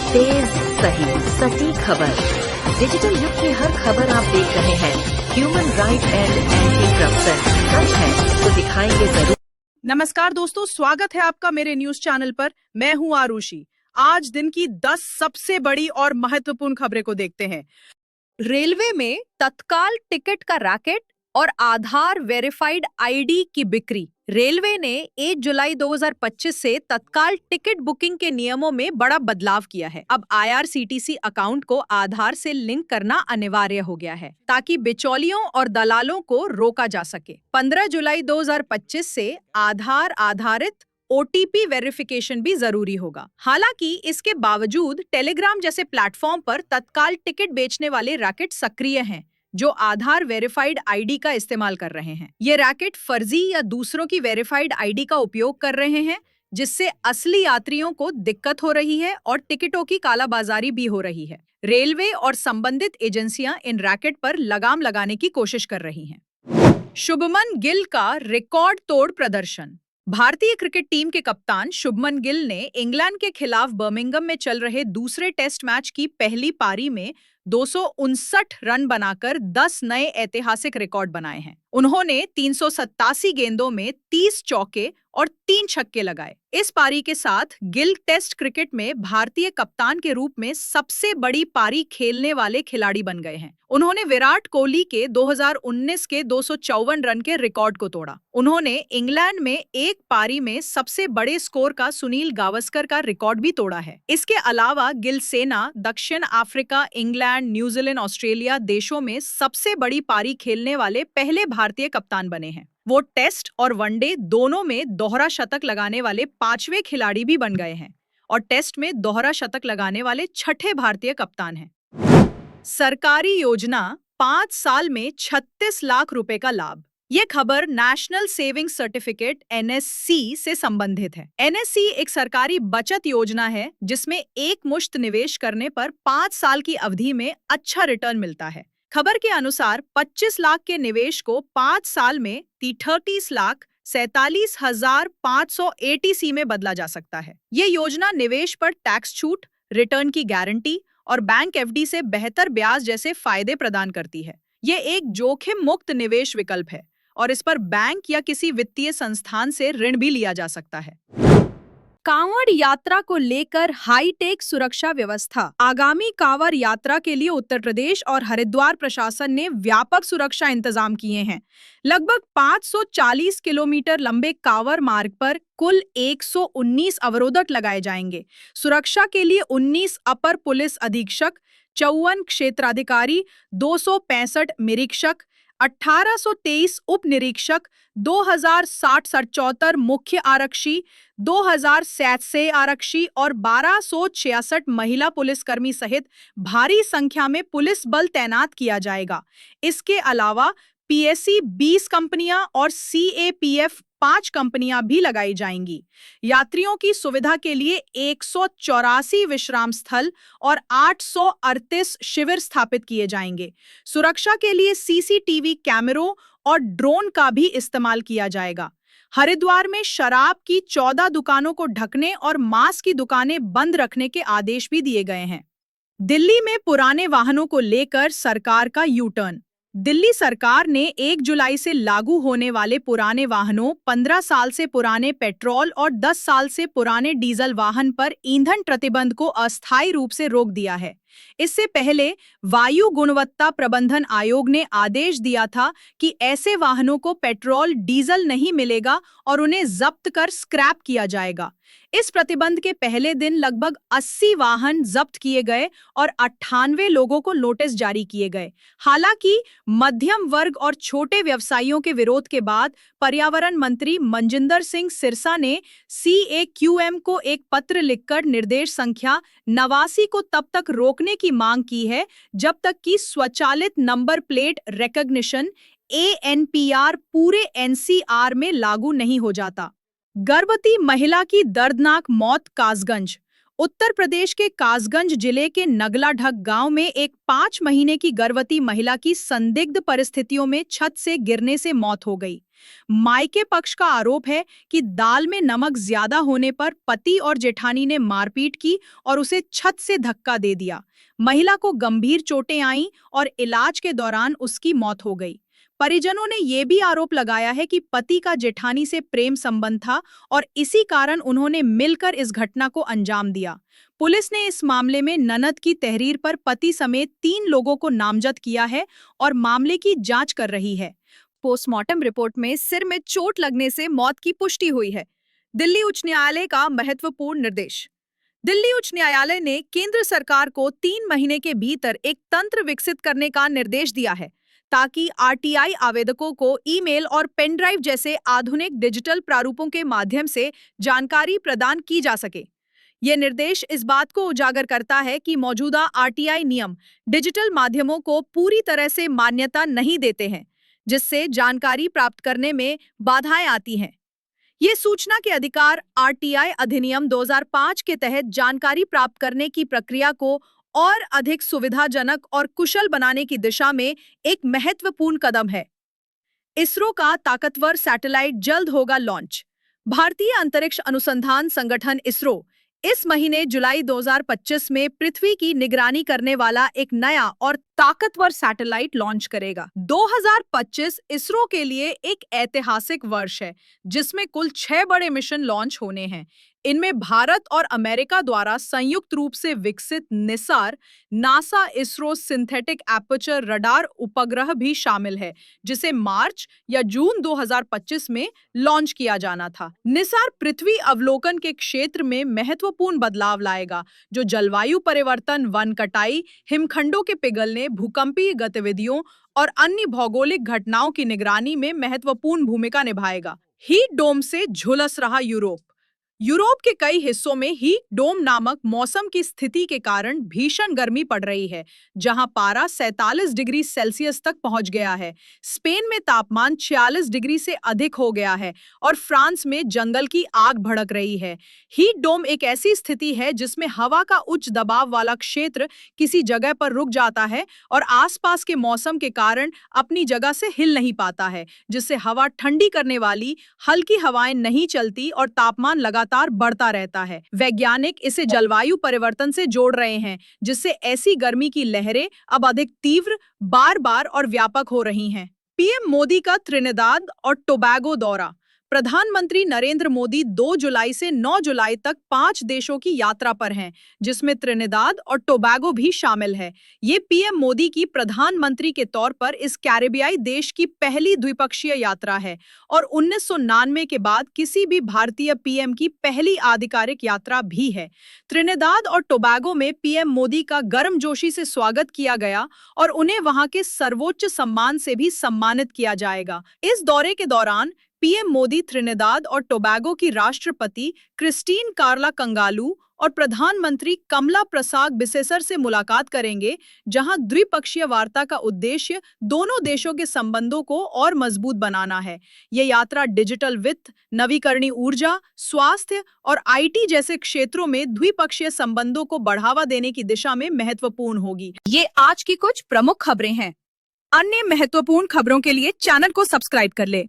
तेज, सही, सटीक खबर। डिजिटल युग की हर खबर आप देख रहे हैं। Human right and anti corruption सच है तो दिखाएंगे जरूर। नमस्कार दोस्तों, स्वागत है आपका मेरे न्यूज चैनल पर। मैं हूं आरुषि। आज दिन की 10 सबसे बड़ी और महत्वपूर्ण खबरें को देखते हैं। रेलवे में तत्काल टिकट का रैकेट और आधार वेरिफाइड आईडी की बिक्री। रेलवे ने 1 जुलाई 2025 से तत्काल टिकट बुकिंग के नियमों में बड़ा बदलाव किया है। अब आईआरसीटीसी अकाउंट को आधार से लिंक करना अनिवार्य हो गया है ताकि बिचौलियों और दलालों को रोका जा सके। 15 जुलाई 2025 से आधार आधारित ओटीपी वेरिफिकेशन भी जरूरी होगा। हालांकि इसके बावजूद टेलीग्राम जैसे प्लेटफॉर्म पर तत्काल टिकट बेचने वाले रैकेट सक्रिय हैं जो आधार वेरिफाइड आईडी का इस्तेमाल कर रहे हैं। ये रैकेट फर्जी या दूसरों की वेरिफाइड आईडी का उपयोग कर रहे हैं, जिससे असली यात्रियों को दिक्कत हो रही है और टिकटों की कालाबाजारी भी हो रही है। रेलवे और संबंधित एजेंसियां इन रैकेट पर लगाम लगाने की कोशिश कर रही हैं। शुभमन गिल का रिकॉर्ड तोड़ प्रदर्शन। भारतीय क्रिकेट टीम के कप्तान शुभमन गिल ने इंग्लैंड के खिलाफ बर्मिंघम में चल रहे दूसरे टेस्ट मैच की पहली पारी में 259 रन बनाकर 10 नए ऐतिहासिक रिकॉर्ड बनाए हैं। उन्होंने 387 गेंदों में 30 चौके और 3 छक्के लगाए। इस पारी के साथ गिल टेस्ट क्रिकेट में भारतीय कप्तान के रूप में सबसे बड़ी पारी खेलने वाले खिलाड़ी बन गए हैं। उन्होंने विराट कोहली के 2019 के 254 रन के रिकॉर्ड को तोड़ा। उन्होंने इंग्लैंड में एक पारी में सबसे बड़े स्कोर का सुनील गावस्कर का रिकॉर्ड भी तोड़ा है। इसके अलावा गिल सेना दक्षिण अफ्रीका, इंग्लैंड, न्यूजीलैंड, ऑस्ट्रेलिया देशों में सबसे बड़ी पारी खेलने वाले पहले भारतीय कप्तान बने हैं। वो टेस्ट और वनडे दोनों में दोहरा शतक लगाने वाले 5वें खिलाड़ी भी बन गए हैं और टेस्ट में दोहरा शतक लगाने वाले 6ठे भारतीय कप्तान हैं। सरकारी योजना 5 साल में 36 लाख रुपए का लाभ। ये खबर नेशनल सेविंग सर्टिफिकेट एनएससी से संबंधित है। एनएससी एक सरकारी बचत योजना है जिसमें एक मुश्त निवेश करने पर 5 साल की अवधि में अच्छा रिटर्न मिलता है। खबर के अनुसार 25 लाख के निवेश को 5 साल में 30 लाख 47,500 एटीसी में बदला जा सकता है। ये योजना निवेश पर टैक्स छूट, रिटर्न की गारंटी और बैंक एफडी से बेहतर ब्याज जैसे फायदे प्रदान करती है। ये एक जोखिम मुक्त निवेश विकल्प है और इस पर बैंक या किसी वित्तीय संस्थान से ऋण भी लिया जा सकता है। कांवड़ यात्रा को लेकर हाईटेक सुरक्षा व्यवस्था। आगामी कांवड़ यात्रा के लिए उत्तर प्रदेश और हरिद्वार प्रशासन ने व्यापक सुरक्षा इंतजाम किए हैं। लगभग 540 किलोमीटर लंबे कांवड़ मार्ग पर कुल 119 अवरोधक लगाए जाएंगे। सुरक्षा के लिए 19 अपर पुलिस अधीक्षक, 54 क्षेत्राधिकारी, 265 निरीक्षक, 1823 उप निरीक्षक, 2060 मुख्य आरक्षी, 2000 आरक्षी और 1266 महिला पुलिसकर्मी सहित भारी संख्या में पुलिस बल तैनात किया जाएगा। इसके अलावा पीएससी 20 कंपनियां और सीएपीएफ 5 कंपनियां भी लगाई जाएंगी। यात्रियों की सुविधा के लिए 184 विश्राम स्थल और 838 शिविर स्थापित किए जाएंगे। सुरक्षा के लिए सीसीटीवी कैमरों और ड्रोन का भी इस्तेमाल किया जाएगा। हरिद्वार में शराब की 14 दुकानों को ढकने और मांस की दुकानें बंद रखने के आदेश भी दिए गए हैं। दिल्ली में पुराने वाहनों को लेकर सरकार का यू टर्न। दिल्ली सरकार ने 1 जुलाई से लागू होने वाले पुराने वाहनों, 15 साल से पुराने पेट्रोल और 10 साल से पुराने डीजल वाहन पर ईंधन प्रतिबंध को अस्थायी रूप से रोक दिया है। इससे पहले वायु गुणवत्ता प्रबंधन आयोग ने आदेश दिया था कि ऐसे वाहनों को पेट्रोल, डीजल नहीं मिलेगा और उन्हें जब्त कर स्क्रैप किया जाएगा। इस प्रतिबंध के पहले दिन लगभग 80 वाहन जब्त किए गए और 98 लोगों को नोटिस जारी किए गए। हालांकि मध्यम वर्ग और छोटे व्यवसायियों के विरोध के बाद पर्यावरण मंत्री मनजिंदर सिंह सिरसा ने सीएक्यूएम को एक पत्र लिखकर निर्देश संख्या 89 को तब तक रोकने की मांग की है जब तक कि स्वचालित नंबर प्लेट रिकॉग्निशन एएनपीआर पूरे एनसीआर में लागू नहीं हो जाता। गर्भवती महिला की दर्दनाक मौत कासगंज। उत्तर प्रदेश के कासगंज जिले के नगलाढक गांव में एक 5 महीने की गर्भवती महिला की संदिग्ध परिस्थितियों में छत से गिरने से मौत हो गई। मायके पक्ष का आरोप है कि दाल में नमक ज्यादा होने पर पति और जेठानी ने मारपीट की और उसे छत से धक्का दे दिया। महिला को गंभीर चोटें आईं और इलाज के दौरान उसकी मौत हो गई। परिजनों ने यह भी आरोप लगाया है कि पति का जेठानी से प्रेम संबंध था और इसी कारण उन्होंने मिलकर इस घटना को अंजाम दिया। पुलिस ने इस मामले में ननद की तहरीर पर पति समेत 3 लोगों को नामजद किया है और मामले की जांच कर रही है। पोस्टमार्टम रिपोर्ट में सिर में चोट लगने से मौत की पुष्टि हुई है। दिल्ली उच्च न्यायालय का महत्वपूर्ण निर्देश। दिल्ली उच्च न्यायालय ने केंद्र सरकार को 3 महीने के भीतर एक तंत्र विकसित करने का निर्देश दिया है ताकि आरटीआई आवेदकों को ईमेल और पेन ड्राइव जैसे आधुनिक डिजिटल प्रारूपों के माध्यम से जानकारी प्रदान की जा सके। यह निर्देश इस बात को उजागर करता है कि मौजूदा आरटीआई नियम डिजिटल माध्यमों को पूरी तरह से मान्यता नहीं देते हैं, जिससे जानकारी प्राप्त करने में बाधाएं आती हैं। ये सूचना के अधिकार आरटीआई अधिनियम 2005 के तहत जानकारी प्राप्त करने की प्रक्रिया को और अधिक सुविधाजनक और कुशल बनाने की दिशा में एक महत्वपूर्ण कदम है। इसरो का ताकतवर सैटेलाइट जल्द होगा लॉन्च। भारतीय अंतरिक्ष अनुसंधान संगठन इसरो इस महीने जुलाई 2025 में पृथ्वी की निगरानी करने वाला एक नया और ताकतवर सैटेलाइट लॉन्च करेगा। 2025 इसरो के लिए एक ऐतिहासिक वर्ष है, जिसमें कुल 6 बड़े मिशन लॉन्च होने हैं। इनमें भारत और अमेरिका द्वारा संयुक्त रूप से विकसित Nisar NASA ISRO synthetic aperture radar उपग्रह भी शामिल है, जिसे मार्च या जून 2025 में लॉन्च किया जाना था। निसार पृथ्वी अवलोकन के क्षेत्र में महत्वपूर्ण बदलाव लाएगा, जो जलवायु परिवर्तन, वन कटाई, हिमखंडों के पिघलने, भूकंपीय गतिविधियों और अन्य भौगोलिक घटनाओं की निगरानी में महत्वपूर्ण भूमिका निभाएगा। हीट डोम से झुलस रहा यूरोप। यूरोप के कई हिस्सों में हीट डोम नामक मौसम की स्थिति के कारण भीषण गर्मी पड़ रही है, जहां पारा 47 डिग्री सेल्सियस तक पहुंच गया है। स्पेन में तापमान 46 डिग्री से अधिक हो गया है और फ्रांस में जंगल की आग भड़क रही है। हीट डोम एक ऐसी स्थिति है जिसमें हवा का उच्च दबाव वाला क्षेत्र किसी जगह पर रुक जाता है और आसपास के मौसम के कारण अपनी जगह से हिल नहीं पाता है, जिससे हवा ठंडी करने वाली हल्की हवाएं नहीं चलती और तापमान लगातार बढ़ता रहता है। वैज्ञानिक इसे जलवायु परिवर्तन से जोड़ रहे हैं, जिससे ऐसी गर्मी की लहरें अब अधिक तीव्र, बार-बार और व्यापक हो रही हैं। पीएम मोदी का त्रिनिदाद और टोबैगो दौरा। प्रधानमंत्री नरेंद्र मोदी 2 जुलाई से 9 जुलाई तक 5 देशों की यात्रा पर हैं, जिसमें त्रिनिदाद और टोबैगो भी शामिल है। ये पीएम मोदी की प्रधानमंत्री के तौर पर इस कैरिबियाई देश की पहली द्विपक्षीय यात्रा है और 1999 के बाद किसी भी भारतीय पीएम की पहली आधिकारिक यात्रा भी है। त्रिनिदाद और टोबैगो में पीएम मोदी का गर्मजोशी से स्वागत किया गया और उन्हें वहां के सर्वोच्च सम्मान से भी सम्मानित किया जाएगा। इस दौरे के दौरान पीएम मोदी त्रिनिदाद और टोबैगो की राष्ट्रपति क्रिस्टीन कार्ला कंगालू और प्रधानमंत्री कमला प्रसाद बिसेसर से मुलाकात करेंगे, जहां द्विपक्षीय वार्ता का उद्देश्य दोनों देशों के संबंधों को और मजबूत बनाना है। यह यात्रा डिजिटल वित्त, नवीकरणीय ऊर्जा, स्वास्थ्य और आईटी जैसे क्षेत्रों में द्विपक्षीय संबंधों को बढ़ावा देने की दिशा में महत्वपूर्ण होगी। ये आज की कुछ प्रमुख खबरें हैं। अन्य महत्वपूर्ण खबरों के लिए चैनल को सब्सक्राइब कर ले।